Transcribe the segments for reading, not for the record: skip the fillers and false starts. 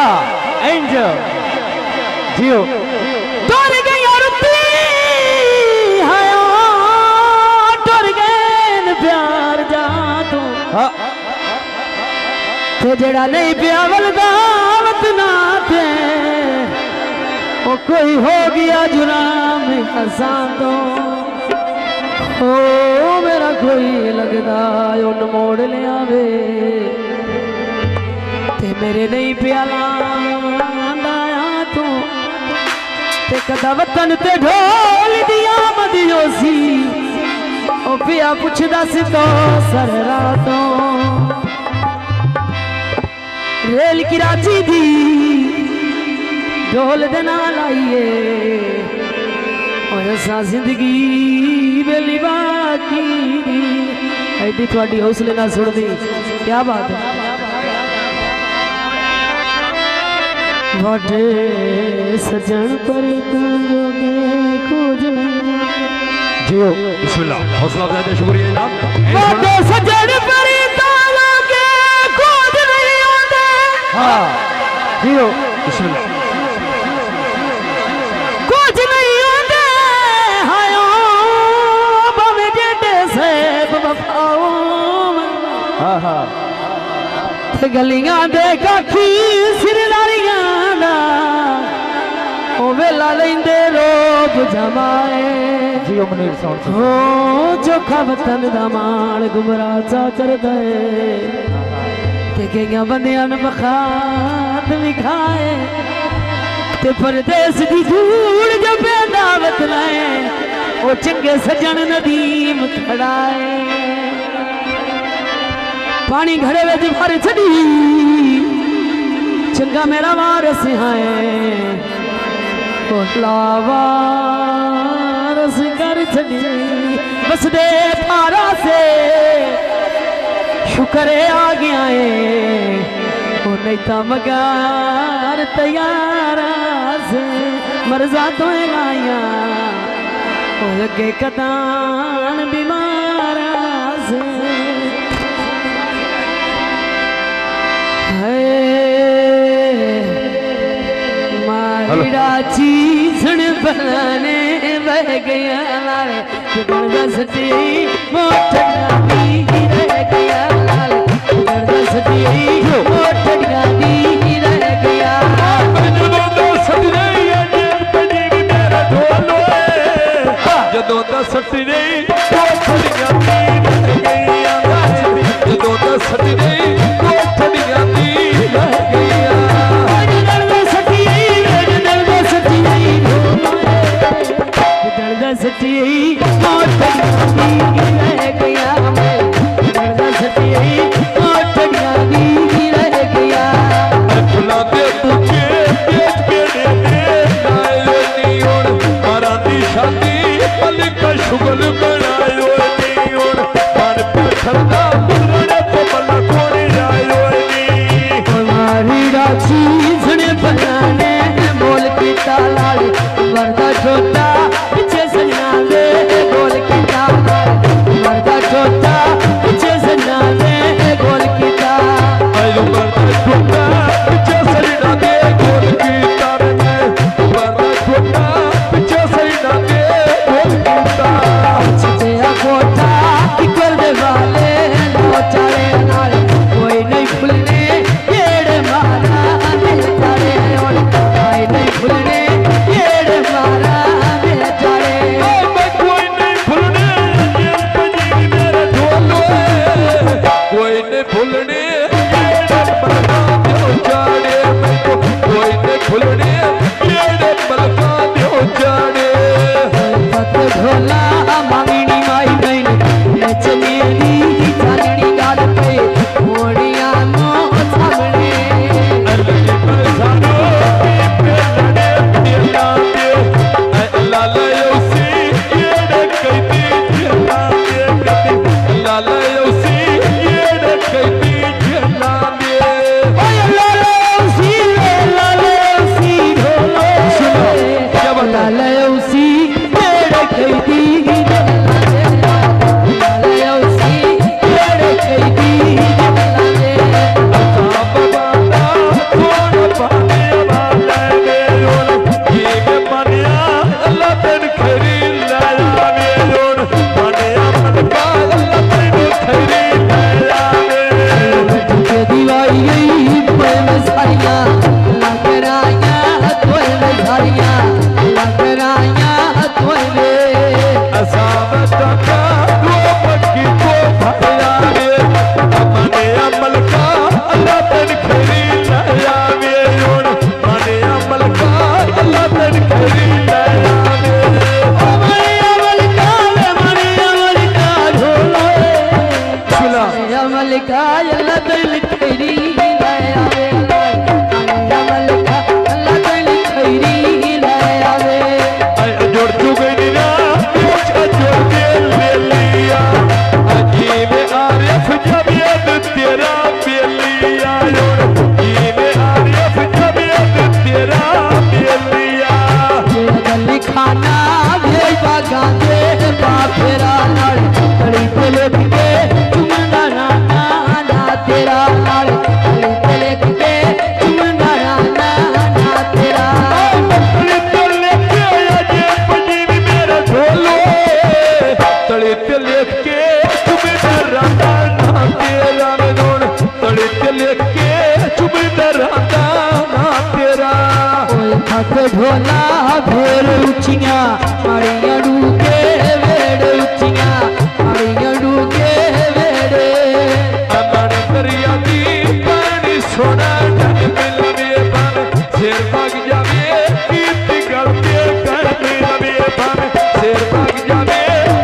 हाँ एंजल जियो टुर गई रुपी हायो टुर गए प्यार जा तू हाँ ते जड़ा नहीं प्यावल दावत ना थे वो कोई हो गया जुराम हसा तो ओ मेरा कोई लगदा उन मोड़ लिया वे ते मेरे नहीं प्याला लाया तू ते कदा वतन ते ढोल दिया मदियो सी ओ पिया पुछदा सी तो सर रातों रेल की राजी दी ढोल दे नाल आईए और असा जिंदगी बेली बाकी एडी थोड़ी हौसले ना सुन दी क्या बात है वाटे सजन पर खोज जियो बिस्मिल्लाह हौसला अफजाई का शुक्रिया जनाब वाटे सजन पर खोज नहीं आते हाँ जियो बिस्मिल्लाह कुछ नहीं आते हायो बावे जेडे से बफाओ हाँ हाँ गलियां दे काखी सिरदारियां दा ओ वेला लेंदे रोब जमाए जियो मुनीर साउंड हो चोखा वतन दा मान गुमराह चा करदा है ते कईयां बंदियां ने बखात विखाए ते परदेस दी धूड़ जो बेदावत लाए ओ चंगे सजन नदीम खड़ाए पानी घड़े विच भर छड़ी चंगा मेरा वारस है ओ लावारस कर छड़ी बस दे पारा से शुक्र आ गया है ओ नहीं तो मगार तैयार से मरजा तो गाया ओ लगे कदान बीमार से मारिड़ा चीज़ण बनाने बह गया लाल दसती मोटना भी रह गया लाल दसती मोटना भी रह गया जदों दसती नहीं कोठड़ियां दी रह गईयां जदों दसती नहीं कोठड़ियां दी रह गईयां सच्ची रह गया मैं सच्ची रह गया फुला दे तुझे पेट के नी हुण मारा दी शादी मलिक शुगल बनायो नी हुण मन पथरदा बुलने तो बल्ला कोने जायो नी हमारी राची सुने बनाने बोल की तालाल वरदा छोटा पीछे सजना दे बोल की तालाल वरदा छोटा पीछे सजना दे बोल की तालाल आयो वरदा छोटा पीछे सजना दे बोल की तालाल वरदा छोटा पीछे सजना दे बोल की तालाल तेरा कोटा की कर दे वाले लो चारे नाल कोई नहीं खुलने येड़ मारा दिल तारे और कोई नहीं खुलने येड़ मारा दिल तारे कोई नहीं भूलने मेरे ढोलो कोई नहीं भूलने जाने कोई नहीं भूलने बलका दो जाने पत ढोला मांगनी माई बहन नचमेली चांदनी गाल पे मोड़िया नो सामने लाले उसी पेड़ कहती ढोला फेर उचिया माड़िया डूके वेड़ उचिया माड़िया डूके वेड़े अमन दरिया दी पानी सोना ढल मिलवे बन शेर भाग जावे कीर्ति गलते कर मिलवे बन शेर भाग जावे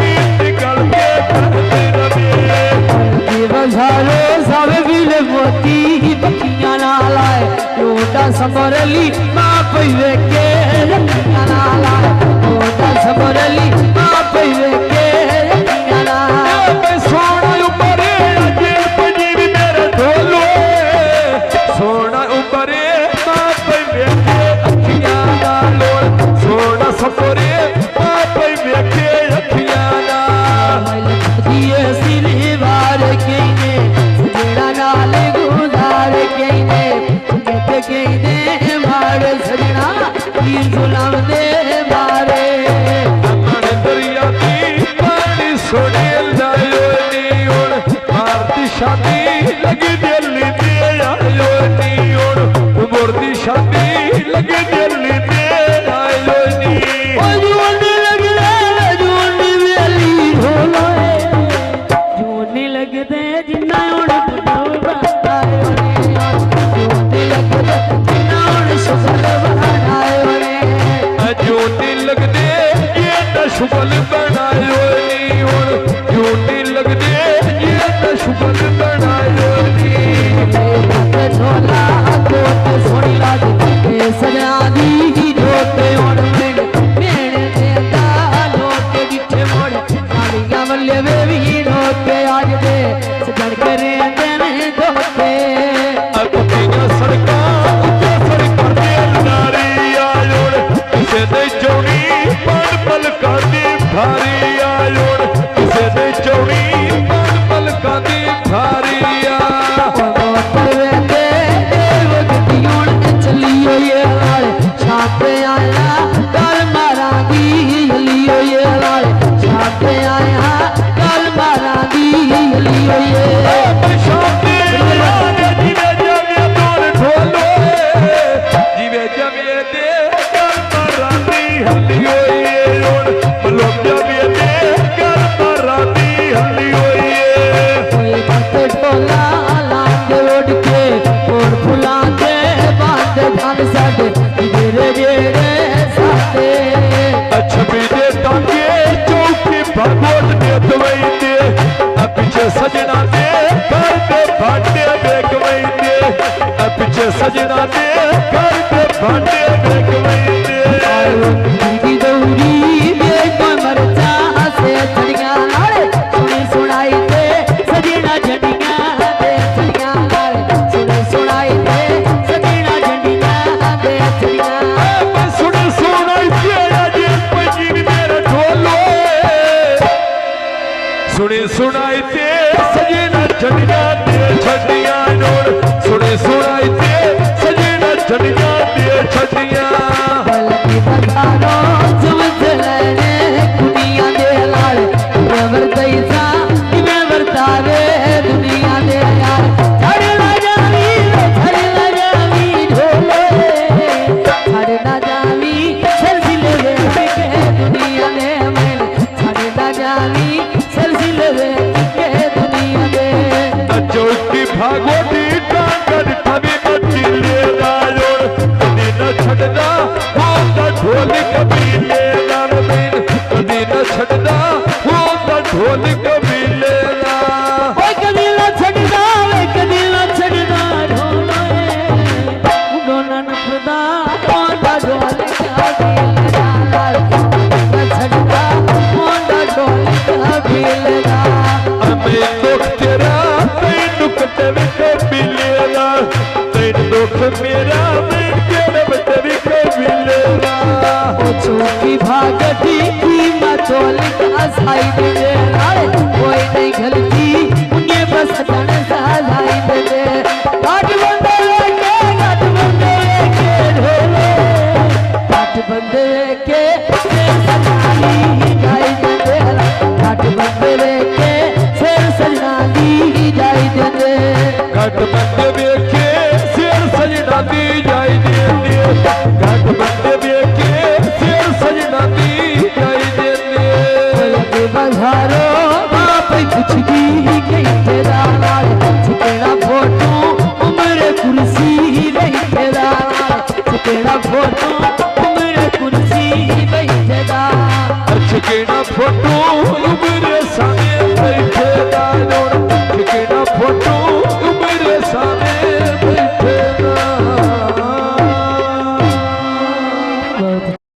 कीर्ति गलते कर मिलवे बजारो सब बिल मोती बखियां ना लाए लोटा समरली मां पइवे के बखियां ना लाए लोटा समरली मां पइवे के बखियां ना मैं सोना उमरे अजेल पजीवी मेरे ढोलो सोना उमरे मां पइवे के अखियां ना लोल सोना सपरे मां पइवे के अखियां ना दिए सिले वार के ने सजना नाल गुजार के ने कहते के ने मार सजना की जुलाम दे मारे अमन दरिया दी पानी सोने लायो नी उन भारती शादी लगी दिल्ली दे आयो नी उन मुर्दी शादी लगी दिल्ली दे आयो नी जोनी लगदे जोनी वेली ढोलोए जोनी लगदे जिन्ना उड़ बनाए जोनी लगदे जिन्ना उड़ शुक्र बनाए जोनी लगदे ये न शुगल बनायो नी उन जोनी लगदे ये न शुगल बनायो नी ढोला कोट सोनी लाज के सजा दी ढोते उड़ मेड़ मेड़ देता लोटे जिठे मोड़ माड़िया मल्ले वे भी ढोते आज दे सजड़ करे देने धोते अपनिया सड़का उच्चा सड़का दे नारी आयोड़ किसे दे चौड़ी पान पल कांदी भारी आयोड़ किसे दे चौड़ी पान पल कांदी भारी आ परवे दे वगतियों चलियो ये लाल छापे आया कल मारा दी लियो ये लाल छापे आया कल मारा दी लियो ये शादी लाने जीवे जमे तोर ढोलो जीवे जमे दे कर मराती हलियो ये उन लोग जमे दे कर मराती हलियो ये कोई करते ढोला लांदे उड़ के और फुलांदे बांधे धान साडे जेरे जेरे साथे छवि दे टांगे चौकी भगवत दे दवाई दे पीछे सजना दे कर दे भांडे बेगवई दे पीछे सजना दे कर दे भांडे बेगवई दे दीदी दौरी बेग मरचा से छड़िया लाड़े सुनी सुनाई दे सजना झंडिया दे छड़िया लाड़े सुनी सुनाई दे सजना झंडिया दे छड़िया सुन सुनाई दे आज पजीवी मेरा ढोलो सुनी सुनाई दे सजना झंडिया दे छड़िया नोर सुनी सुनाई दे सजना झंडिया दे छड़िया बल्कि बधारो समझ लेने दुनिया दे लाड़े नेवर दैसा इमे वर्तावे दुनिया दे यार छड़ ना जावी ढोले छड़ ना जावी सिलसिले वे के दुनिया दे मैंने छड़ ना जावी सिलसिले वे के दुनिया दे चौकी भागवती टांगन ठबी बच्ची ले रायोड़ कदी न छड़ना होगा ढोल कभी ले बिन कदी न छड़ना होगा ढोल कभी ले ओए कदी ना छड़दा वे कदी ना छड़दा ढोले डोना नपदा मोंडा ढोल का दिल डाल छड़दा मोंडा ढोल का दिल डाल हमें दुख तेरा तेन दुख तेरे कभी लेना तेन दुख मेरा मैं तेरे बच्चे कभी लेना चौकी भागती की मचोल का साइड दे लाए कोई नहीं गलती उन्हें बस धन सालाई दे घाट बंदे के ढोले घाट बंदे के सजाली जाई दे घाट बंदे के शेर सजाली जाई दे घट बंदे वेखे शेर सजना दी जाई दे घट बंदे वेखे जेड़ा फोटो मेरे साथ